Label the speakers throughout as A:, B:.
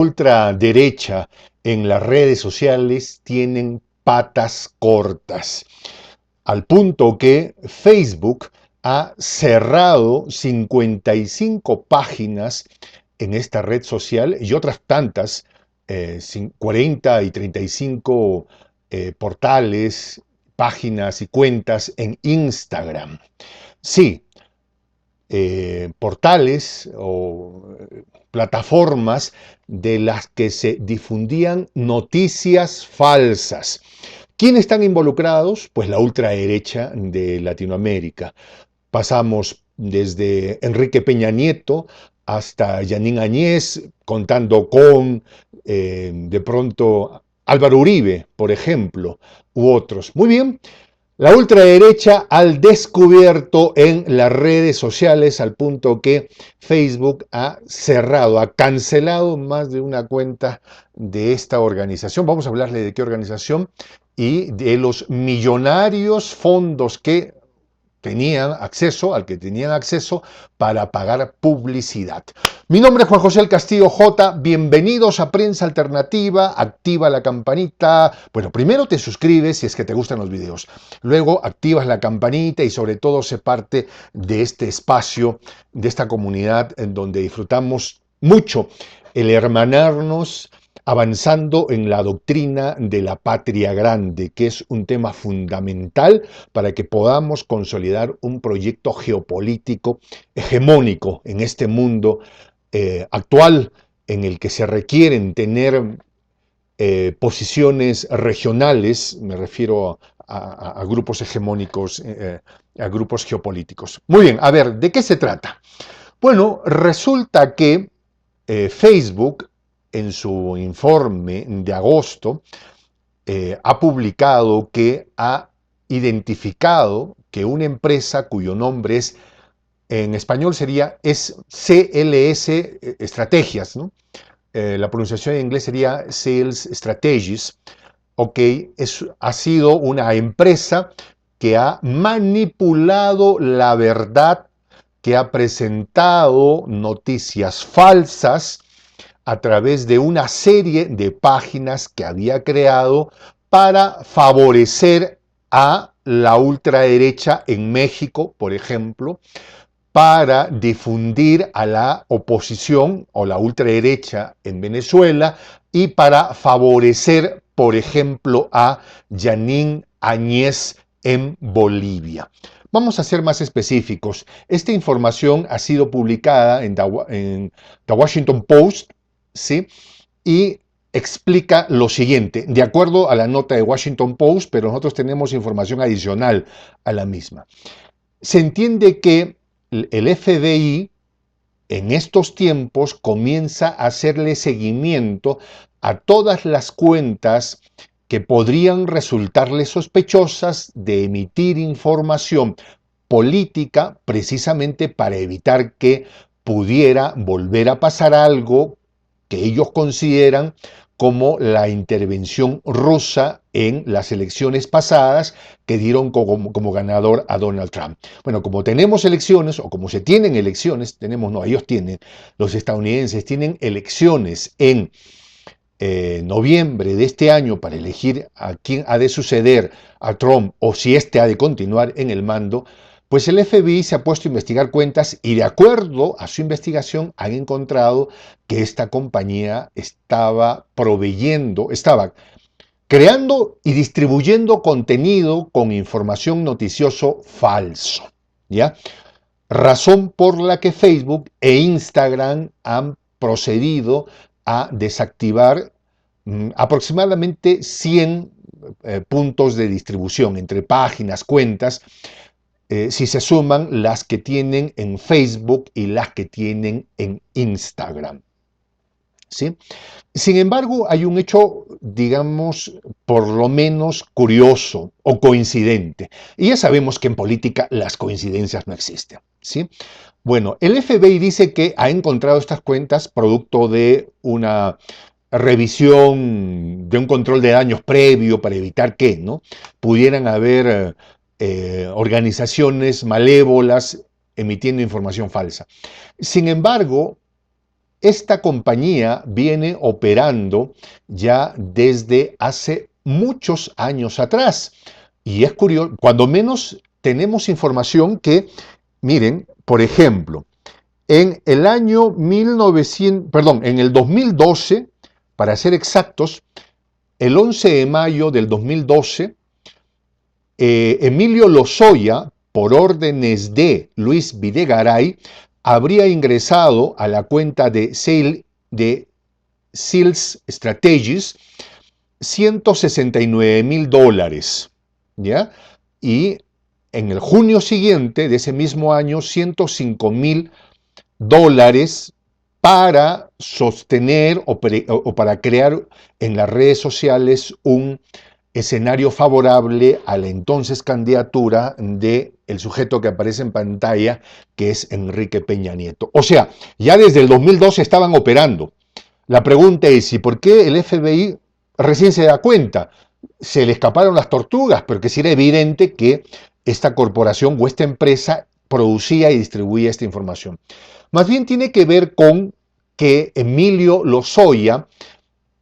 A: Ultraderecha en las redes sociales tienen patas cortas, al punto que Facebook ha cerrado 55 páginas en esta red social y otras tantas, 40 y 35 portales, páginas y cuentas en Instagram. Sí, portales o plataformas de las que se difundían noticias falsas. ¿Quiénes están involucrados? Pues la ultraderecha de Latinoamérica. Pasamos desde Enrique Peña Nieto hasta Yanín Añez, contando con de pronto Álvaro Uribe, por ejemplo, u otros. Muy bien, la ultraderecha al descubierto en las redes sociales al punto que Facebook ha cerrado, ha cancelado más de una cuenta de esta organización. Vamos a hablarle de qué organización y de los millonarios fondos que al que tenían acceso para pagar publicidad. Mi nombre es Juan José El Castillo J. Bienvenidos a Prensa Alternativa. Activa la campanita. Bueno, primero te suscribes si es que te gustan los videos. Luego activas la campanita y sobre todo se parte de este espacio, de esta comunidad en donde disfrutamos mucho el hermanarnos avanzando en la doctrina de la patria grande, que es un tema fundamental para que podamos consolidar un proyecto geopolítico hegemónico en este mundo actual en el que se requieren tener posiciones regionales, me refiero a grupos hegemónicos, a grupos geopolíticos. Muy bien, a ver, ¿de qué se trata? Bueno, resulta que Facebook, en su informe de agosto, ha publicado que ha identificado que una empresa cuyo nombre es, en español sería, es CLS Estrategias, ¿no? La pronunciación en inglés sería Sales Strategies, ok, ha sido una empresa que ha manipulado la verdad, que ha presentado noticias falsas a través de una serie de páginas que había creado para favorecer a la ultraderecha en México, por ejemplo, para difundir a la oposición o la ultraderecha en Venezuela y para favorecer, por ejemplo, a Yanín Añez en Bolivia. Vamos a ser más específicos. Esta información ha sido publicada en The Washington Post, ¿sí? Y explica lo siguiente, de acuerdo a la nota de Washington Post, pero nosotros tenemos información adicional a la misma. Se entiende que el FBI en estos tiempos comienza a hacerle seguimiento a todas las cuentas que podrían resultarle sospechosas de emitir información política precisamente para evitar que pudiera volver a pasar algo que ellos consideran como la intervención rusa en las elecciones pasadas que dieron como ganador a Donald Trump. Bueno, como tenemos elecciones, o como se tienen elecciones, ellos tienen, los estadounidenses tienen elecciones en noviembre de este año para elegir a quién ha de suceder a Trump o si éste ha de continuar en el mando, pues el FBI se ha puesto a investigar cuentas y de acuerdo a su investigación han encontrado que esta compañía estaba creando y distribuyendo contenido con información noticioso falso, ¿ya? Razón por la que Facebook e Instagram han procedido a desactivar aproximadamente 100 puntos de distribución entre páginas, cuentas, si se suman las que tienen en Facebook y las que tienen en Instagram. ¿Sí? Sin embargo, hay un hecho, digamos, por lo menos curioso o coincidente. Y ya sabemos que en política las coincidencias no existen. ¿Sí? Bueno, el FBI dice que ha encontrado estas cuentas producto de una revisión, de un control de daños previo para evitar que ¿no? pudieran haber organizaciones malévolas emitiendo información falsa. Sin embargo, esta compañía viene operando ya desde hace muchos años atrás. Y es curioso, cuando menos tenemos información que, miren, por ejemplo, en el año 1900, perdón, en el 2012, para ser exactos, el 11 de mayo del 2012, Emilio Lozoya, por órdenes de Luis Videgaray, habría ingresado a la cuenta de Sales Strategies $169,000, ¿ya? Y en el junio siguiente de ese mismo año, $105,000 para sostener o para crear en las redes sociales un escenario favorable a la entonces candidatura de el sujeto que aparece en pantalla, que es Enrique Peña Nieto. O sea, ya desde el 2012 estaban operando. La pregunta es, ¿y por qué el FBI recién se da cuenta? Se le escaparon las tortugas, porque sí era evidente que esta corporación o esta empresa producía y distribuía esta información. Más bien tiene que ver con que Emilio Lozoya,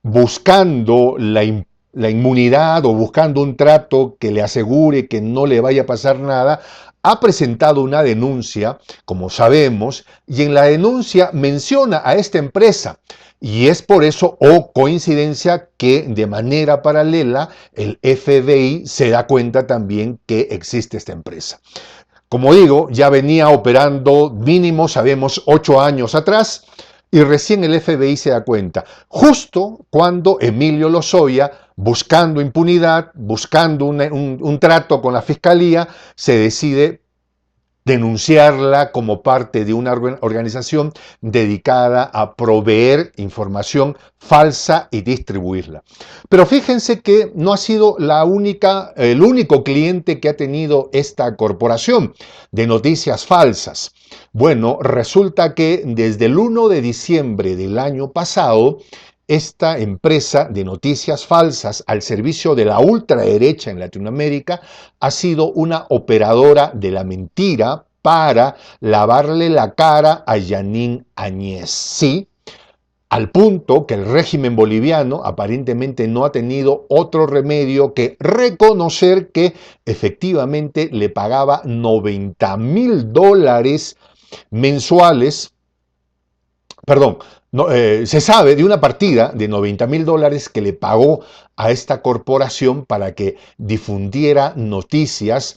A: buscando la inmunidad o buscando un trato que le asegure que no le vaya a pasar nada, ha presentado una denuncia, como sabemos, y en la denuncia menciona a esta empresa. Y es por eso, o coincidencia, que de manera paralela el FBI se da cuenta también que existe esta empresa. Como digo, ya venía operando mínimo, sabemos, 8 años atrás, y recién el FBI se da cuenta, justo cuando Emilio Lozoya, buscando impunidad, buscando un trato con la fiscalía, se decide denunciarla como parte de una organización dedicada a proveer información falsa y distribuirla. Pero fíjense que no ha sido el único cliente que ha tenido esta corporación de noticias falsas. Bueno, resulta que desde el 1 de diciembre del año pasado, esta empresa de noticias falsas al servicio de la ultraderecha en Latinoamérica ha sido una operadora de la mentira para lavarle la cara a Jeanine Áñez. Sí, al punto que el régimen boliviano aparentemente no ha tenido otro remedio que reconocer que efectivamente le pagaba $90,000 mensuales. Perdón, no, se sabe de una partida de $90,000 que le pagó a esta corporación para que difundiera noticias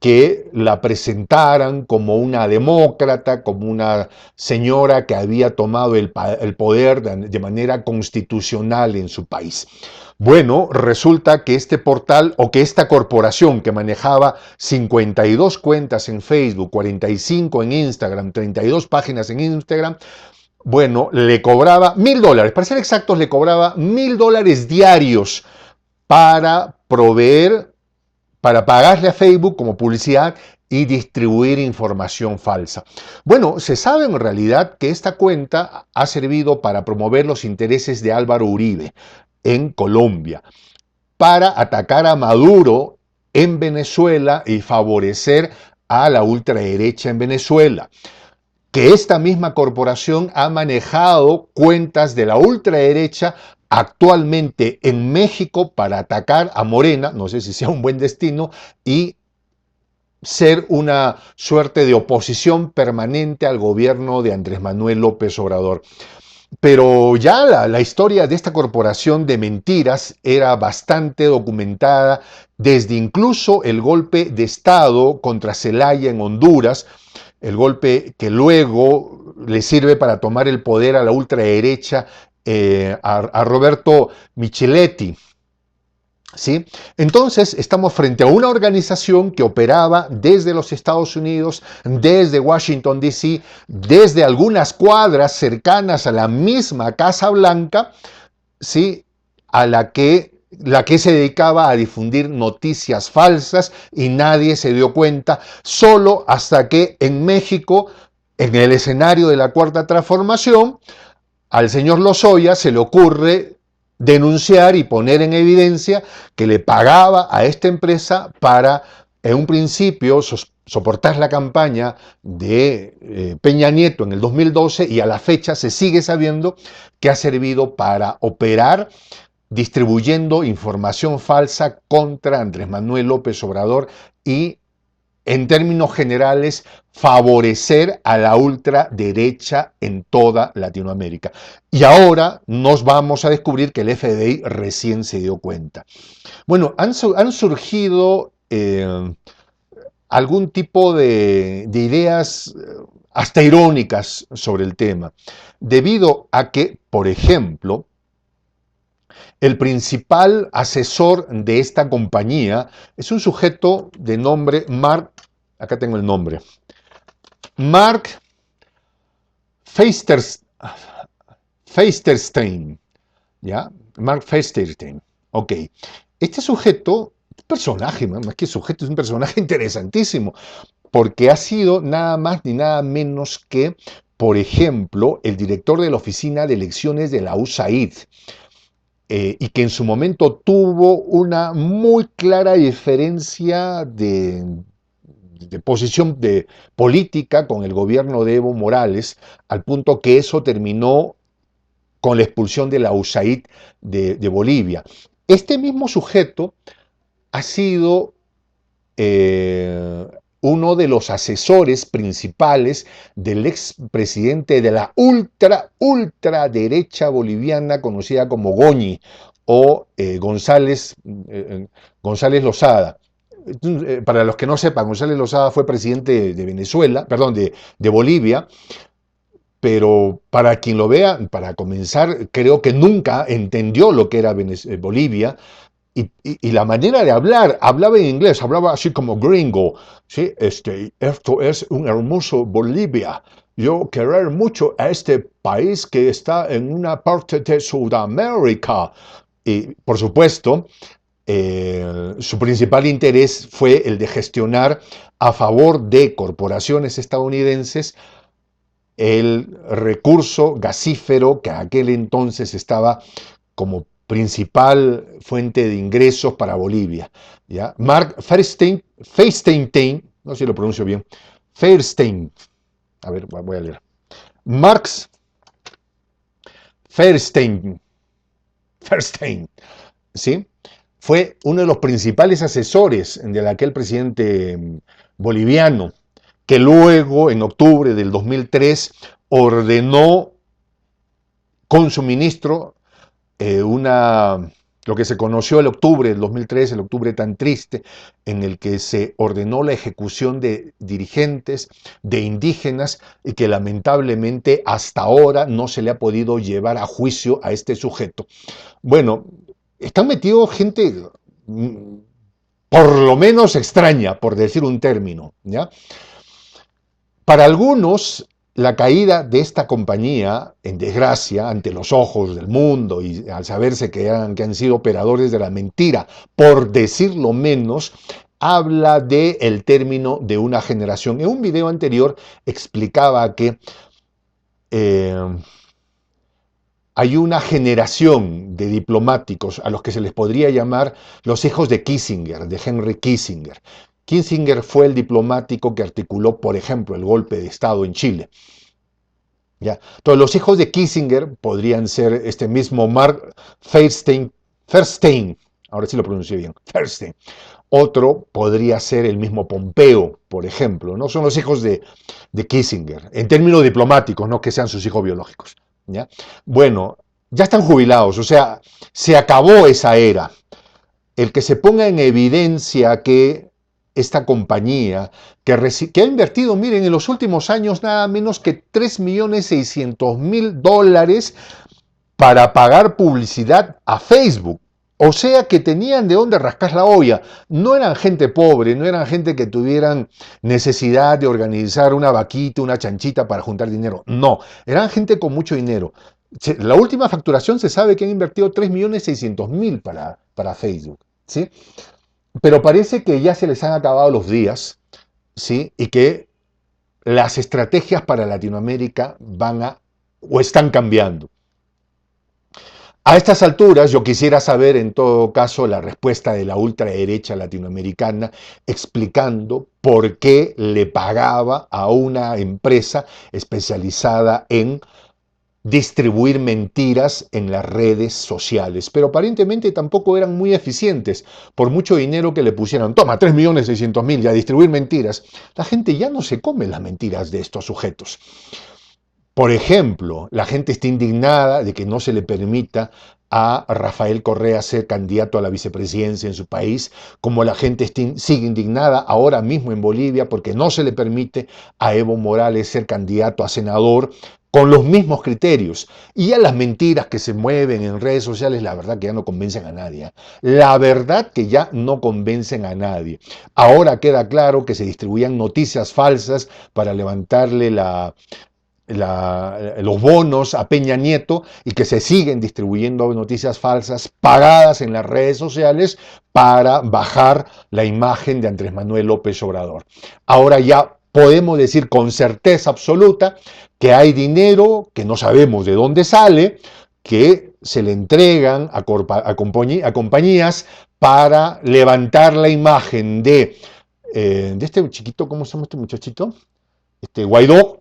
A: que la presentaran como una demócrata, como una señora que había tomado el poder de manera constitucional en su país. Bueno, resulta que este portal o que esta corporación que manejaba 52 cuentas en Facebook, 45 en Instagram, 32 páginas en Instagram, bueno, le cobraba $1,000, para ser exactos, le cobraba $1,000 diarios para proveer, para pagarle a Facebook como publicidad y distribuir información falsa. Bueno, se sabe en realidad que esta cuenta ha servido para promover los intereses de Álvaro Uribe en Colombia, para atacar a Maduro en Venezuela y favorecer a la ultraderecha en Venezuela. Que esta misma corporación ha manejado cuentas de la ultraderecha actualmente en México para atacar a Morena, no sé si sea un buen destino, y ser una suerte de oposición permanente al gobierno de Andrés Manuel López Obrador. Pero ya la historia de esta corporación de mentiras era bastante documentada desde incluso el golpe de Estado contra Zelaya en Honduras, el golpe que luego le sirve para tomar el poder a la ultraderecha, a Roberto Micheletti. ¿Sí? Entonces estamos frente a una organización que operaba desde los Estados Unidos, desde Washington, D.C., desde algunas cuadras cercanas a la misma Casa Blanca, ¿sí? a la que se dedicaba a difundir noticias falsas y nadie se dio cuenta, solo hasta que en México, en el escenario de la Cuarta Transformación, al señor Lozoya se le ocurre denunciar y poner en evidencia que le pagaba a esta empresa para, en un principio, soportar la campaña de Peña Nieto en el 2012 y a la fecha se sigue sabiendo que ha servido para operar distribuyendo información falsa contra Andrés Manuel López Obrador y, en términos generales, favorecer a la ultraderecha en toda Latinoamérica. Y ahora nos vamos a descubrir que el FBI recién se dio cuenta. Bueno, han surgido algún tipo de ideas hasta irónicas sobre el tema, debido a que, por ejemplo, el principal asesor de esta compañía es un sujeto de nombre Mark, acá tengo el nombre, Mark Feisterstein, ¿ya? Mark Feisterstein, ok. Este sujeto, personaje, más que sujeto, es un personaje interesantísimo, porque ha sido nada más ni nada menos que, por ejemplo, el director de la oficina de elecciones de la USAID, y que en su momento tuvo una muy clara diferencia de posición de política con el gobierno de Evo Morales, al punto que eso terminó con la expulsión de la USAID de Bolivia. Este mismo sujeto ha sido uno de los asesores principales del expresidente de la ultraderecha boliviana conocida como Goñi o González Lozada. Para los que no sepan, González Lozada fue presidente de Venezuela, perdón, de Bolivia, pero para quien lo vea, para comenzar, creo que nunca entendió lo que era Bolivia, y la manera de hablar, hablaba en inglés, hablaba así como gringo, ¿sí? Esto es un hermoso Bolivia. Yo querer mucho a este país que está en una parte de Sudamérica. Y, por supuesto, su principal interés fue el de gestionar a favor de corporaciones estadounidenses el recurso gasífero que a aquel entonces estaba como principal fuente de ingresos para Bolivia. ¿Ya? Mark Feistein, no sé si lo pronuncio bien, Feistein, a ver, voy a leer. Marx Feistein, ¿sí? Fue uno de los principales asesores de aquel presidente boliviano, que luego, en octubre del 2003, ordenó con su ministro lo que se conoció el octubre del 2003, el octubre tan triste, en el que se ordenó la ejecución de dirigentes, de indígenas, y que lamentablemente hasta ahora no se le ha podido llevar a juicio a este sujeto. Bueno, están metidos gente por lo menos extraña, por decir un término, ¿ya? Para algunos, la caída de esta compañía, en desgracia, ante los ojos del mundo y al saberse que han sido operadores de la mentira, por decirlo menos, habla del término de una generación. En un video anterior explicaba que eh, hay una generación de diplomáticos a los que se les podría llamar los hijos de Kissinger, de Henry Kissinger. Kissinger fue el diplomático que articuló, por ejemplo, el golpe de Estado en Chile. ¿Ya? Entonces, los hijos de Kissinger podrían ser este mismo Mark Feinstein, ahora sí lo pronuncié bien, Feinstein. Otro podría ser el mismo Pompeo, por ejemplo, ¿no? Son los hijos de Kissinger, en términos diplomáticos, no que sean sus hijos biológicos. ¿Ya? Bueno, ya están jubilados, o sea, se acabó esa era. El que se ponga en evidencia que esta compañía que ha invertido, miren, en los últimos años nada menos que $3.600.000 para pagar publicidad a Facebook. O sea que tenían de dónde rascar la olla. No eran gente pobre, no eran gente que tuvieran necesidad de organizar una vaquita, una chanchita para juntar dinero. No, eran gente con mucho dinero. La última facturación se sabe que han invertido 3.600.000 para Facebook, ¿sí? Pero parece que ya se les han acabado los días, ¿sí? Y que las estrategias para Latinoamérica van a o están cambiando. A estas alturas yo quisiera saber en todo caso la respuesta de la ultraderecha latinoamericana explicando por qué le pagaba a una empresa especializada en distribuir mentiras en las redes sociales, pero aparentemente tampoco eran muy eficientes. Por mucho dinero que le pusieran, toma, 3.600.000 y a distribuir mentiras, la gente ya no se come las mentiras de estos sujetos. Por ejemplo, la gente está indignada de que no se le permita a Rafael Correa ser candidato a la vicepresidencia en su país, como la gente sigue indignada ahora mismo en Bolivia porque no se le permite a Evo Morales ser candidato a senador con los mismos criterios. Y ya las mentiras que se mueven en redes sociales, la verdad que ya no convencen a nadie. La verdad que ya no convencen a nadie. Ahora queda claro que se distribuían noticias falsas para levantarle los bonos a Peña Nieto y que se siguen distribuyendo noticias falsas pagadas en las redes sociales para bajar la imagen de Andrés Manuel López Obrador. Ahora ya podemos decir con certeza absoluta que hay dinero que no sabemos de dónde sale, que se le entregan a compañías para levantar la imagen de este chiquito, ¿cómo se llama este muchachito? Guaidó.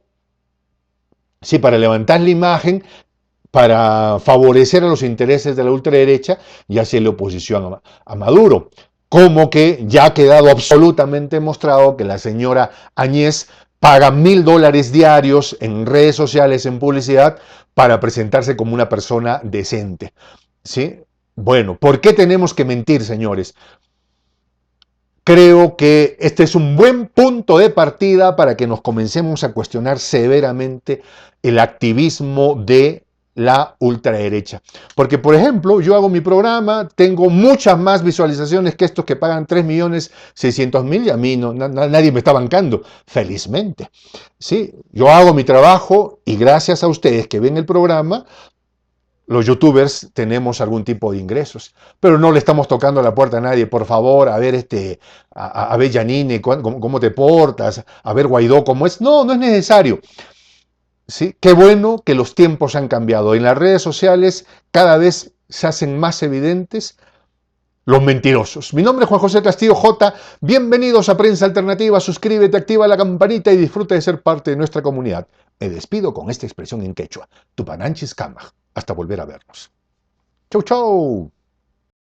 A: Sí, para levantar la imagen, para favorecer a los intereses de la ultraderecha y hacerle oposición a Maduro. Como que ya ha quedado absolutamente demostrado que la señora Añez paga $1.000 diarios en redes sociales, en publicidad, para presentarse como una persona decente. ¿Sí? Bueno, ¿por qué tenemos que mentir, señores? Creo que este es un buen punto de partida para que nos comencemos a cuestionar severamente el activismo de la ultraderecha. Porque, por ejemplo, yo hago mi programa, tengo muchas más visualizaciones que estos que pagan 3.600.000 y a mí nadie me está bancando, felizmente. ¿Sí? Yo hago mi trabajo y gracias a ustedes que ven el programa, los youtubers tenemos algún tipo de ingresos, pero no le estamos tocando la puerta a nadie. Por favor, a ver, a ver, Yanine, ¿cómo te portas? A ver, Guaidó, ¿cómo es? No, no es necesario. ¿Sí? Qué bueno que los tiempos han cambiado. En las redes sociales cada vez se hacen más evidentes los mentirosos. Mi nombre es Juan José Castillo J. Bienvenidos a Prensa Alternativa. Suscríbete, activa la campanita y disfruta de ser parte de nuestra comunidad. Me despido con esta expresión en quechua. Tupananchis Kama. Hasta volver a vernos. Chau, chau.